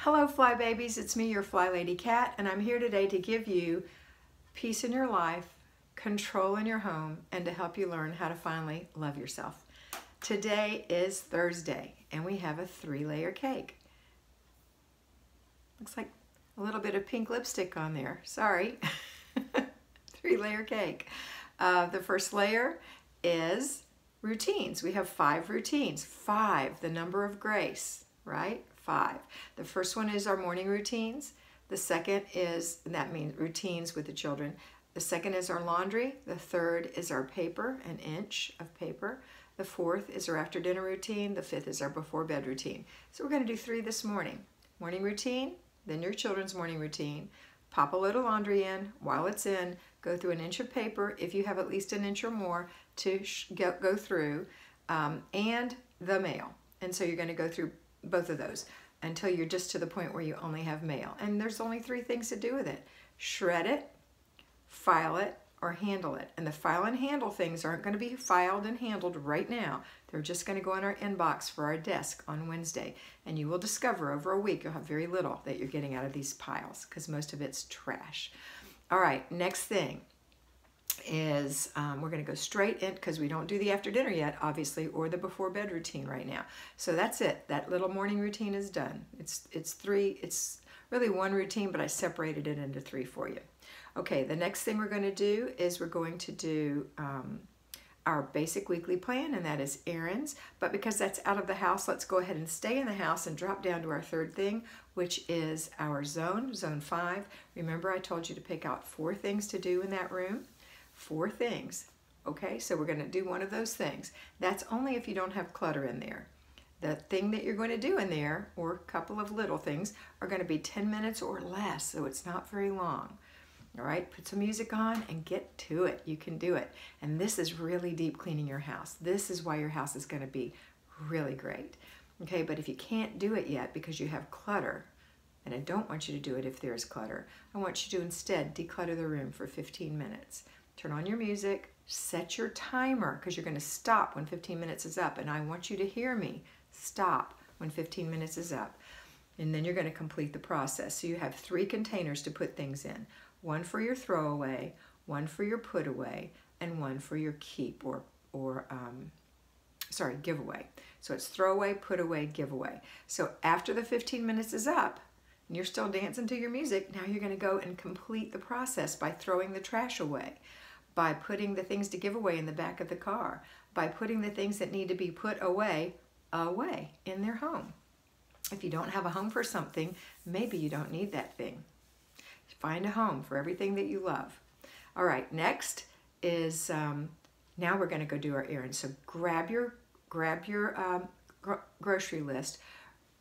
Hello Fly Babies, it's me, your FlyLady Kat, and I'm here today to give you peace in your life, control in your home, and to help you learn how to finally love yourself. Today is Thursday, and we have a 3-layer cake. Looks like a little bit of pink lipstick on there, sorry. 3-layer cake. The first layer is routines. We have 5 routines. 5, the number of grace, right? 5. The first one is our morning routines. The second is, that means routines with the children. The second is our laundry. The third is our paper, an inch of paper. The fourth is our after dinner routine. The fifth is our before bed routine. So we're going to do 3 this morning. Morning routine, then your children's morning routine. Pop a load of laundry in. While it's in, go through an inch of paper, if you have at least an inch or more to go through, and the mail. And so you're going to go through both of those until you're just to the point where you only have mail. And there's only 3 things to do with it. Shred it, file it, or handle it. And the file and handle things aren't going to be filed and handled right now. They're just going to go in our inbox for our desk on Wednesday. And you will discover over a week you'll have very little that you're getting out of these piles because most of it's trash. All right, next thing is we're going to go straight in because we don't do the after dinner yet, obviously, or the before bed routine right now. So that's it. That little morning routine is done. It's 3. It's really 1 routine, but I separated it into 3 for you. Okay, the next thing we're going to do is we're going to do our basic weekly plan, and that is errands. But because that's out of the house, let's go ahead and stay in the house and drop down to our 3rd thing, which is our zone 5. Remember, I told you to pick out 4 things to do in that room. 4 things. Okay, so we're going to do one of those things. That's only if you don't have clutter in there. The thing that you're going to do in there, or a couple of little things, are going to be 10 minutes or less, so it's not very long. All right, put some music on and get to it. You can do it. And this is really deep cleaning your house. This is why your house is going to be really great. Okay, but if you can't do it yet because you have clutter, and I don't want you to do it if there's clutter, I want you to instead declutter the room for 15 minutes. Turn on your music, set your timer because you're going to stop when 15 minutes is up, and I want you to hear me. Stop when 15 minutes is up. And then you're going to complete the process. So you have 3 containers to put things in. 1 for your throwaway, 1 for your put away, and 1 for your keep or giveaway. So it's throwaway, put away, giveaway. So after the 15 minutes is up, and you're still dancing to your music, now you're going to go and complete the process by throwing the trash away, by putting the things to give away in the back of the car, by putting the things that need to be put away in their home. If you don't have a home for something, maybe you don't need that thing. Find a home for everything that you love. All right, next is, now we're going to go do our errands. So grab your grocery list,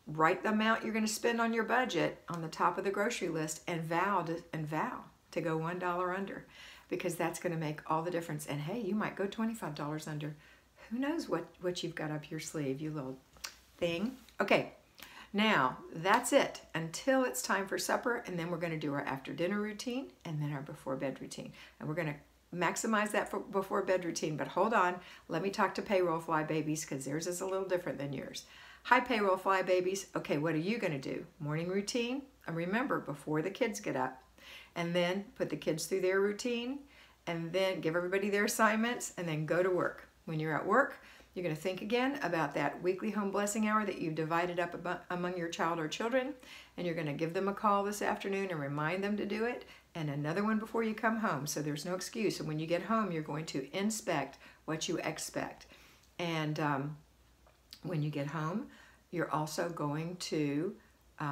write the amount you're going to spend on your budget on the top of the grocery list, and vow to go $1 under, because that's going to make all the difference. And hey, you might go $25 under. Who knows what you've got up your sleeve, you little thing. Okay. Now, that's it until it's time for supper, and then we're going to do our after dinner routine and then our before bed routine. And we're going to maximize that for before bed routine, but hold on, let me talk to payroll fly babies because theirs is a little different than yours. Hi payroll fly babies. Okay, what are you going to do? Morning routine, and remember, before the kids get up, and then put the kids through their routine, and then give everybody their assignments, and then go to work. When you're at work, you're going to think again about that weekly home blessing hour that you've divided up among your child or children, and you're going to give them a call this afternoon and remind them to do it, and another one before you come home, so there's no excuse. And when you get home, you're going to inspect what you expect. And when you get home, you're also going to,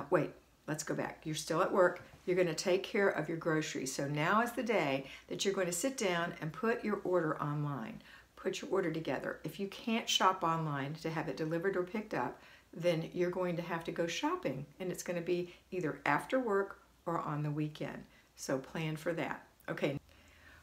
wait, let's go back. You're still at work. You're going to take care of your groceries. So now is the day that you're going to sit down and put your order online. Put your order together. If you can't shop online to have it delivered or picked up, then you're going to have to go shopping, and it's going to be either after work or on the weekend. So plan for that. Okay,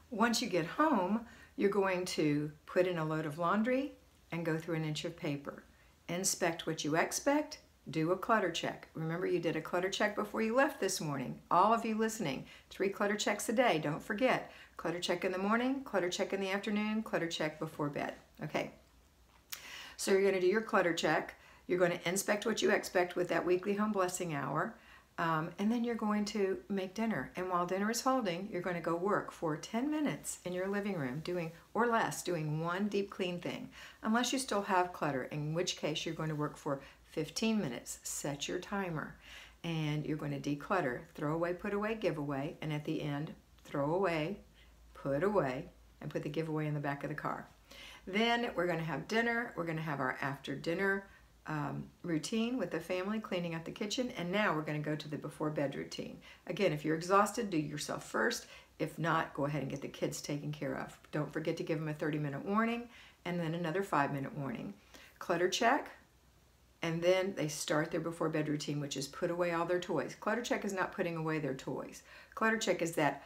once you get home, you're going to put in a load of laundry and go through an inch of paper. Inspect what you expect. Do a clutter check. Remember, you did a clutter check before you left this morning. All of you listening, 3 clutter checks a day. Don't forget. Clutter check in the morning, clutter check in the afternoon, clutter check before bed. Okay. So you're going to do your clutter check. You're going to inspect what you expect with that weekly home blessing hour. And then you're going to make dinner. And while dinner is holding, you're going to go work for 10 minutes in your living room doing one deep clean thing. Unless you still have clutter, in which case you're going to work for 15 minutes. Set your timer. And you're going to declutter, throw away, put away, give away. And at the end, throw away, put away, and put the giveaway in the back of the car. Then we're going to have dinner. We're going to have our after dinner routine with the family, cleaning up the kitchen, and now we're going to go to the before bed routine. Again, if you're exhausted, do yourself first. If not, go ahead and get the kids taken care of. Don't forget to give them a 30-minute warning and then another 5-minute warning. Clutter check, and then they start their before bed routine, which is put away all their toys. Clutter check is not putting away their toys. Clutter check is that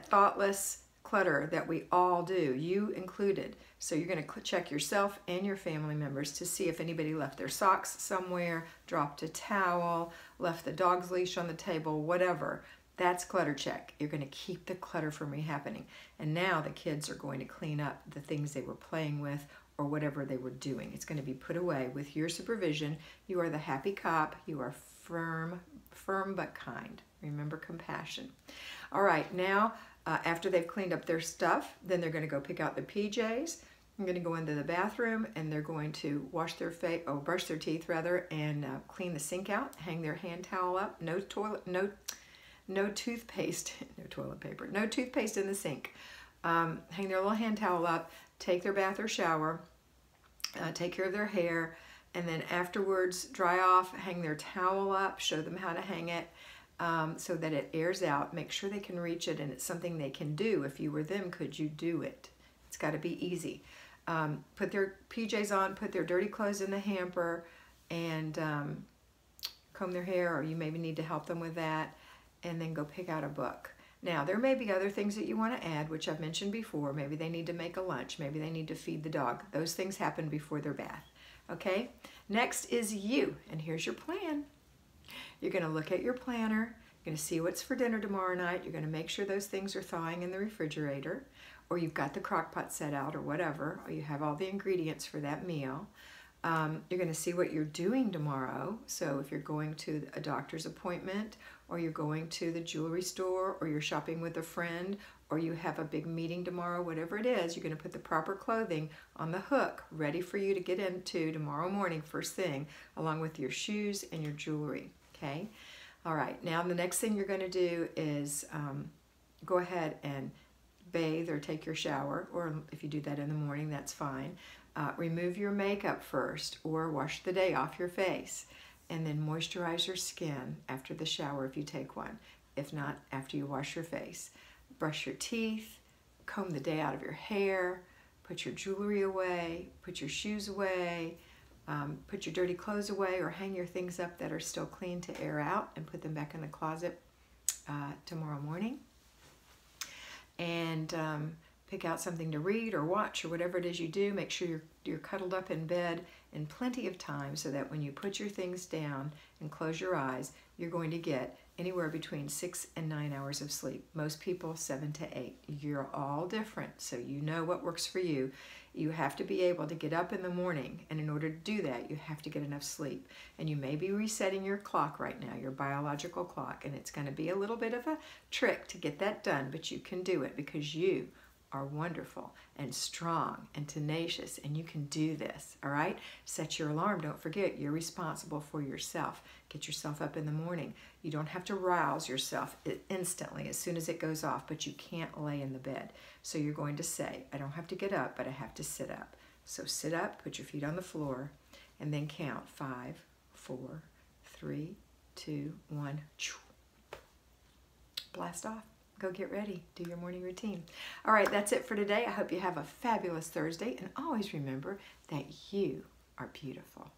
thoughtless clutter that we all do, you included. So you're going to check yourself and your family members to see if anybody left their socks somewhere, dropped a towel, left the dog's leash on the table, whatever. That's clutter check. You're going to keep the clutter from happening. And now the kids are going to clean up the things they were playing with or whatever they were doing. It's going to be put away with your supervision. You are the happy cop. You are firm but kind. Remember compassion. All right, now after they've cleaned up their stuff, then they're going to go pick out the PJs. I'm going to go into the bathroom and they're going to wash their face, brush their teeth rather, and clean the sink out, hang their hand towel up, no toothpaste, no toilet paper, no toothpaste in the sink. Hang their little hand towel up, take their bath or shower, take care of their hair, and then afterwards dry off, hang their towel up, show them how to hang it. So that it airs out. Make sure they can reach it and it's something they can do. If you were them, could you do it? It's got to be easy. Put their PJs on, put their dirty clothes in the hamper, and comb their hair, or you maybe need to help them with that, and then go pick out a book. Now, there may be other things that you want to add, which I've mentioned before. Maybe they need to make a lunch. Maybe they need to feed the dog. Those things happen before their bath. Okay? Next is you, and here's your plan. You're going to look at your planner. You're going to see what's for dinner tomorrow night. You're going to make sure those things are thawing in the refrigerator, or you've got the crock pot set out or whatever, or you have all the ingredients for that meal. You're going to see what you're doing tomorrow. So if you're going to a doctor's appointment, or you're going to the jewelry store, or you're shopping with a friend, or you have a big meeting tomorrow, whatever it is, you're going to put the proper clothing on the hook, ready for you to get into tomorrow morning first thing, along with your shoes and your jewelry. Okay? All right, now the next thing you're going to do is go ahead and bathe or take your shower, or if you do that in the morning, that's fine. Remove your makeup first, or wash the day off your face, and then moisturize your skin after the shower if you take one. If not, after you wash your face. Brush your teeth, comb the day out of your hair, put your jewelry away, put your shoes away, put your dirty clothes away, or hang your things up that are still clean to air out and put them back in the closet tomorrow morning. And pick out something to read or watch or whatever it is you do. Make sure you're cuddled up in bed in plenty of time so that when you put your things down and close your eyes, you're going to get anywhere between 6 and 9 hours of sleep. Most people 7 to 8. You're all different, so you know what works for you. You have to be able to get up in the morning, and in order to do that, you have to get enough sleep. And you may be resetting your clock right now, your biological clock, and it's going to be a little bit of a trick to get that done, but you can do it because you are wonderful and strong and tenacious, and you can do this, all right? Set your alarm. Don't forget, you're responsible for yourself. Get yourself up in the morning. You don't have to rouse yourself instantly as soon as it goes off, but you can't lay in the bed. So you're going to say, I don't have to get up, but I have to sit up. So sit up, put your feet on the floor, and then count 5, 4, 3, 2, 1. Blast off. Go get ready. Do your morning routine. All right, that's it for today. I hope you have a fabulous Thursday, and always remember that you are beautiful.